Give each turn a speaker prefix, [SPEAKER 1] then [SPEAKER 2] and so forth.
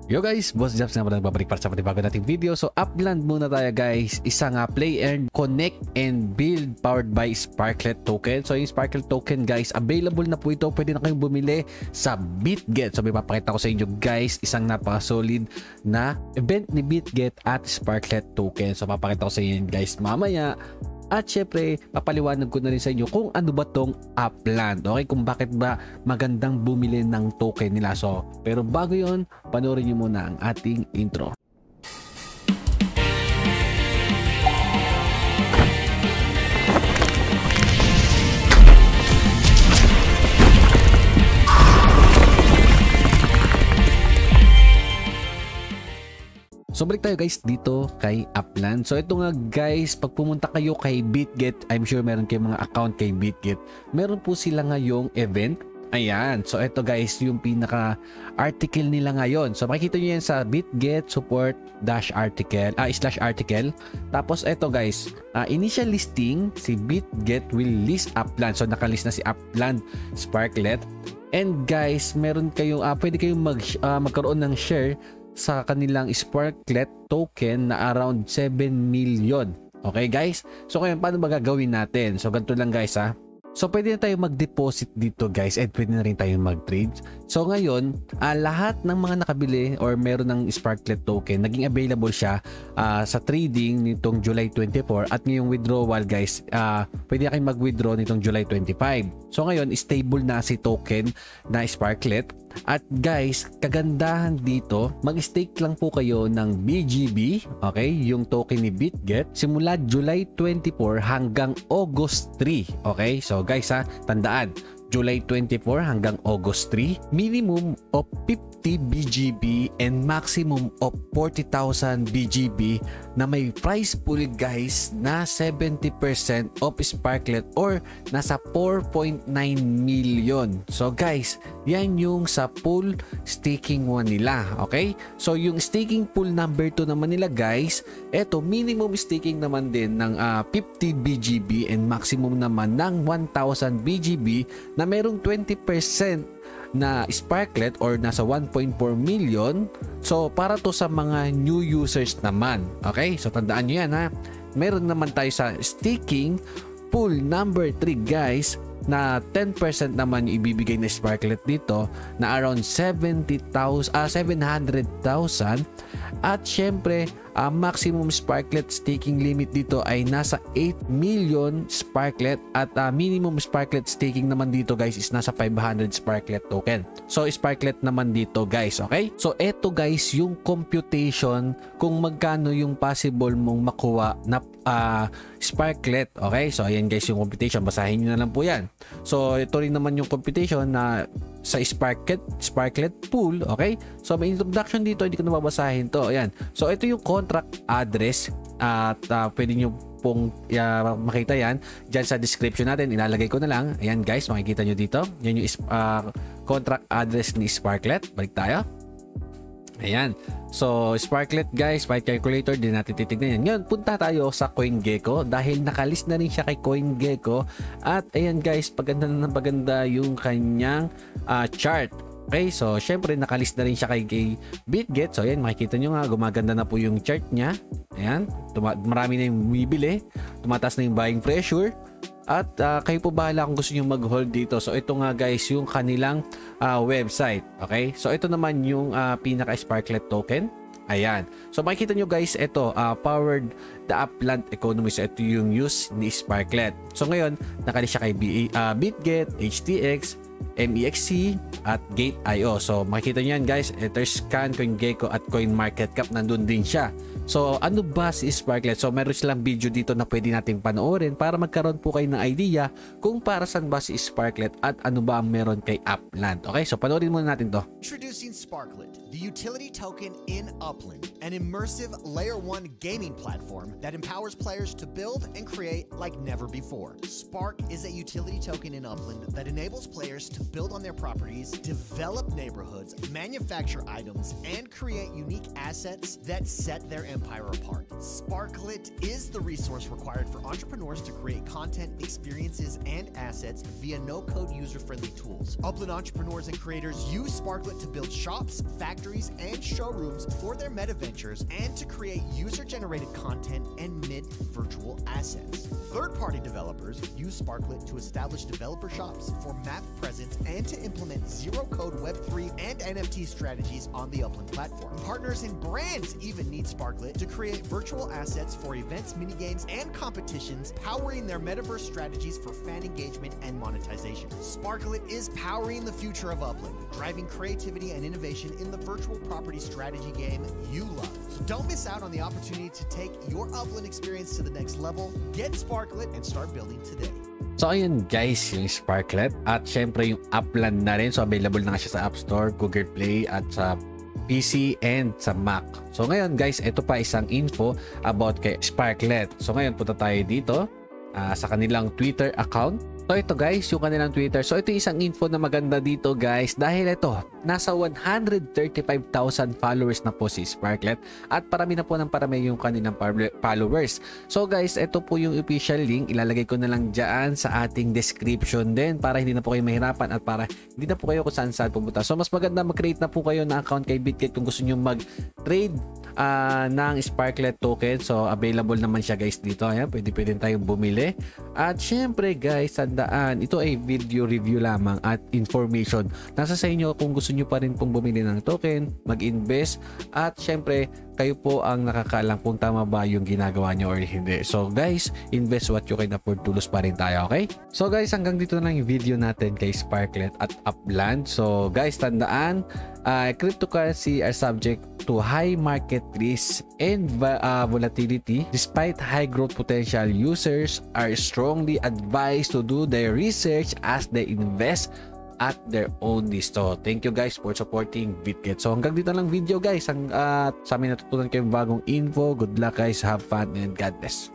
[SPEAKER 1] Yo guys, Boss Jobs na pala nagbabalik para sa panibago nating video. So Upland muna tayo guys. Isang play and connect and build powered by Sparklet token. So yung Sparklet token guys, available na po ito. Pwede na kayong bumili sa BitGet. So may papakita ko sa inyo guys, isang napaka-solid na event ni BitGet at Sparklet token. So papakita ko sa inyo guys mamaya. At syempre, papaliwanag ko na rin sa inyo kung ano ba tong Upland. Okay, kung bakit ba magandang bumili ng token nila. So, pero bago yon, panoorin nyo muna ang ating intro. So balik tayo guys dito kay Upland. So ito nga guys, pag pumunta kayo kay BitGet, I'm sure meron kayong mga account kay BitGet. Meron po sila ngayong event. Ayan. So ito guys, yung pinaka-article nila ngayon. So makikita nyo yan sa BitGet support-article, /article. Tapos ito guys, initial listing, si BitGet will list Upland. So nakalist na si Upland Sparklet. And guys, meron kayong, pwede kayong magkaroon ng share sa kanilang Sparklet token na around 7 million. Okay guys? So ngayon, paano ba gagawin natin? So ganito lang guys ha. So pwede na tayo mag-deposit dito guys and pwede na rin tayo mag-trade. So ngayon, lahat ng mga nakabili or meron ng Sparklet token, naging available siya sa trading nitong July 24 at ngayong withdrawal guys, pwede na kayong mag-withdraw nitong July 25. So ngayon, stable na si token na Sparklet. At guys, kagandahan dito, mag-stake lang po kayo ng BGB, okay, yung token ni BitGet, simula July 24 hanggang August 3, okay? So guys ha, tandaan, July 24 hanggang August 3, minimum of 50 BGB and maximum of 40,000 BGB na may price pool guys na 70% of Sparklet or nasa 4.9 million. So guys, yan yung sa pool staking 1 nila, okay? So yung staking pool number 2 naman nila guys, eto minimum staking naman din ng 50 BGB and maximum naman ng 1,000 BGB na merong 20% na Sparklet or nasa 1.4 million. So para to sa mga new users naman, okay? So tandaan nyo yan ha. Meron naman tayo sa staking pool number 3 guys na 10% naman yung ibibigay na Sparklet dito na around 700,000 at syempre maximum Sparklet staking limit dito ay nasa 8 million Sparklet at minimum Sparklet staking naman dito guys is nasa 500 Sparklet token. So Sparklet naman dito guys, okay? So eto guys yung computation kung magkano yung possible mong makuha na Sparklet, okay? So ayan guys yung computation, basahin nyo na lang po yan. So ito rin naman yung computation na sa Sparklet pool, okay? So may introduction dito, hindi ko na babasahin to. Ayan. So ito yung contract address at pwede nyo pong makita yan dyan sa description natin. Ilalagay ko na lang. Ayan guys, makikita nyo dito. Yan yung contract address ni Sparklet. Balik tayo. Ayan. So, Sparklet guys, fight calculator, din natin titignan yan. Ngayon, punta tayo sa CoinGecko dahil nakalist na rin siya kay CoinGecko. At ayan guys, paganda na paganda yung kanyang chart. Okay, so syempre nakalist na rin siya kay BitGet. So ayan, makikita nyo nga, gumaganda na po yung chart niya. Ayan, marami na yung bumibili. Tumataas na yung buying pressure. At kayo po bahala kung gusto nyo mag-hold dito. So ito nga guys yung kanilang website. Okay, so ito naman yung pinaka-Sparklet token. Ayan. So makikita nyo guys, ito powered the Upland economy. So ito yung use ni Sparklet. So ngayon, nakalist siya kay BitGet, HTX, MEXC at Gate.io. So makikita nyo yan guys, Etherscan, CoinGecko at CoinMarketCap, nandun din siya. So ano ba si Sparklet? So meron silang video dito na pwede natin panoorin para magkaroon po kayo ng idea kung para saan ba si Sparklet at ano ba ang meron kay Upland. Okay, so panoorin muna natin to.
[SPEAKER 2] Introducing Sparklet, the utility token in Upland, an immersive layer 1 gaming platform that empowers players to build and create like never before. Spark is a utility token in Upland that enables players to build on their properties, develop neighborhoods, manufacture items, and create unique assets that set their empire apart. Sparklet is the resource required for entrepreneurs to create content, experiences, and assets via no-code user-friendly tools. Upland entrepreneurs and creators use Sparklet to build shops, factories, and showrooms for their meta ventures and to create user-generated content and mid-virtual assets. Third-party developers use Sparklet to establish developer shops for map presence and to implement zero-code Web3 and NFT strategies on the Upland platform. Partners and brands even need Sparklet to create virtual assets for events, minigames, and competitions, powering their metaverse strategies for fan engagement and monetization. Sparklet is powering the future of Upland, driving creativity and innovation in the virtual property strategy game you love. So don't miss out on the opportunity to take your Upland experience to the next level. Get Sparklet and start building today.
[SPEAKER 1] So ayun guys, yung Sparklet at syempre yung Upland na rin. So available na nga siya sa App Store, Google Play at sa PC and sa Mac. So ngayon guys, ito pa isang info about kay Sparklet. So ngayon punta tayo dito sa kanilang Twitter account. So ito guys, yung kanilang Twitter. So ito isang info na maganda dito guys dahil ito, nasa 135,000 followers na po si Sparklet at parami na po ng parami yung kanilang followers. So guys, ito po yung official link. Ilalagay ko na lang dyan sa ating description din para hindi na po kayo mahirapan at para hindi na po kayo kung saan saan pumunta. So mas maganda mag-create na po kayo ng account kay BitGet kung gusto nyo mag-trade ng Sparklet token. So available naman siya guys dito. Ayan, pwede tayong bumili. At syempre guys, tandaan, ito ay video review lamang at information. Nasa sa inyo kung gusto nyo pa rin pong bumili ng token, mag-invest, at syempre kayo po ang nakakaalam kung tama ba yung ginagawa nyo or hindi. So guys, invest what you can afford, tulos pa rin tayo, okay? So guys, hanggang dito na lang yung video natin kay Sparklet at Upland. So guys, tandaan, cryptocurrency are subject to high market risk and volatility. Despite high growth potential, users are strongly advised to do their research as they invest at their own risk. So thank you guys for supporting BitGet. So hanggang dito lang video guys. Sa amin natutunan kayong bagong info. Good luck guys, have fun, and God bless.